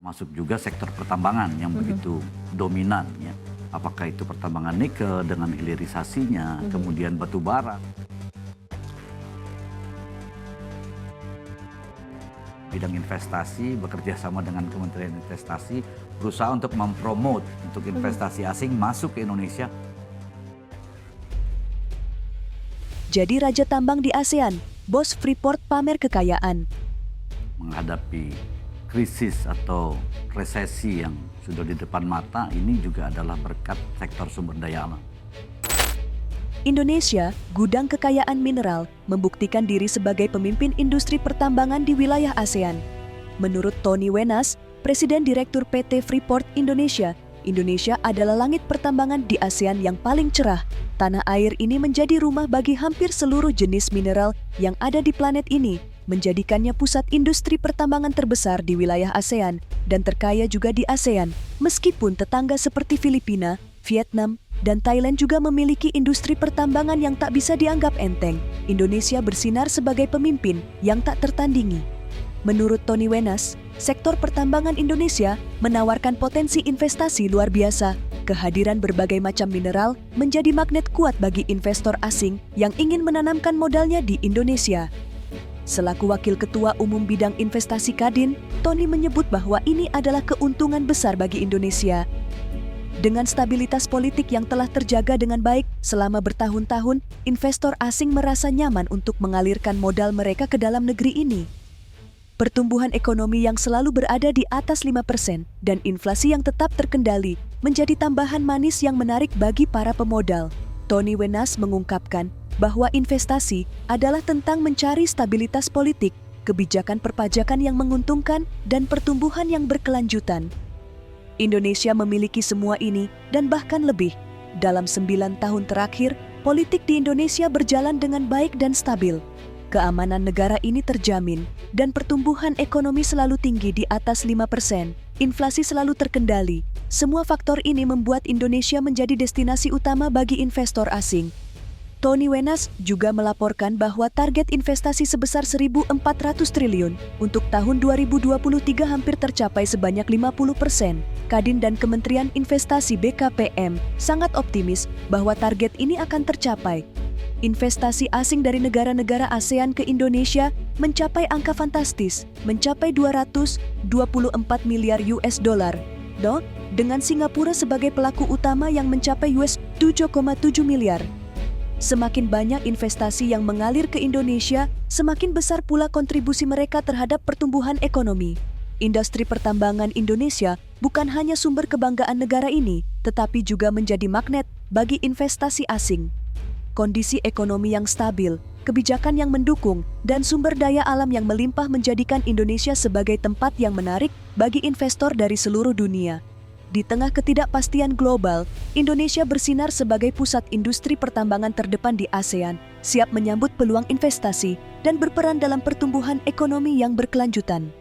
masuk juga sektor pertambangan yang begitu dominan ya. Apakah itu pertambangan nikel dengan hilirisasinya, kemudian batu bara. Bidang investasi bekerja sama dengan Kementerian Investasi berusaha untuk mempromot untuk investasi asing masuk ke Indonesia. Jadi Raja Tambang di ASEAN, bos Freeport pamer kekayaan. Menghadapi krisis atau resesi yang sudah di depan mata, ini juga adalah berkat sektor sumber daya alam. Indonesia, gudang kekayaan mineral, membuktikan diri sebagai pemimpin industri pertambangan di wilayah ASEAN. Menurut Tony Wenas, Presiden Direktur PT Freeport Indonesia, Indonesia adalah langit pertambangan di ASEAN yang paling cerah. Tanah air ini menjadi rumah bagi hampir seluruh jenis mineral yang ada di planet ini, menjadikannya pusat industri pertambangan terbesar di wilayah ASEAN dan terkaya juga di ASEAN, meskipun tetangga seperti Filipina, Vietnam, dan Thailand juga memiliki industri pertambangan yang tak bisa dianggap enteng. Indonesia bersinar sebagai pemimpin yang tak tertandingi. Menurut Tony Wenas, sektor pertambangan Indonesia menawarkan potensi investasi luar biasa. Kehadiran berbagai macam mineral menjadi magnet kuat bagi investor asing yang ingin menanamkan modalnya di Indonesia. Selaku Wakil Ketua Umum Bidang Investasi Kadin, Tony menyebut bahwa ini adalah keuntungan besar bagi Indonesia. Dengan stabilitas politik yang telah terjaga dengan baik selama bertahun-tahun, investor asing merasa nyaman untuk mengalirkan modal mereka ke dalam negeri ini. Pertumbuhan ekonomi yang selalu berada di atas 5% dan inflasi yang tetap terkendali menjadi tambahan manis yang menarik bagi para pemodal. Tony Wenas mengungkapkan bahwa investasi adalah tentang mencari stabilitas politik, kebijakan perpajakan yang menguntungkan, dan pertumbuhan yang berkelanjutan. Indonesia memiliki semua ini dan bahkan lebih. Dalam 9 tahun terakhir, politik di Indonesia berjalan dengan baik dan stabil. Keamanan negara ini terjamin, dan pertumbuhan ekonomi selalu tinggi di atas 5%. Inflasi selalu terkendali. Semua faktor ini membuat Indonesia menjadi destinasi utama bagi investor asing. Tony Wenas juga melaporkan bahwa target investasi sebesar 1.400 triliun untuk tahun 2023 hampir tercapai sebanyak 50%. Kadin dan Kementerian Investasi BKPM sangat optimis bahwa target ini akan tercapai. Investasi asing dari negara-negara ASEAN ke Indonesia mencapai angka fantastis, mencapai 224 miliar US dollar. Dengan Singapura sebagai pelaku utama yang mencapai US 7,7 miliar. Semakin banyak investasi yang mengalir ke Indonesia, semakin besar pula kontribusi mereka terhadap pertumbuhan ekonomi. Industri pertambangan Indonesia bukan hanya sumber kebanggaan negara ini, tetapi juga menjadi magnet bagi investasi asing. Kondisi ekonomi yang stabil, kebijakan yang mendukung, dan sumber daya alam yang melimpah menjadikan Indonesia sebagai tempat yang menarik bagi investor dari seluruh dunia. Di tengah ketidakpastian global, Indonesia bersinar sebagai pusat industri pertambangan terdepan di ASEAN, siap menyambut peluang investasi dan berperan dalam pertumbuhan ekonomi yang berkelanjutan.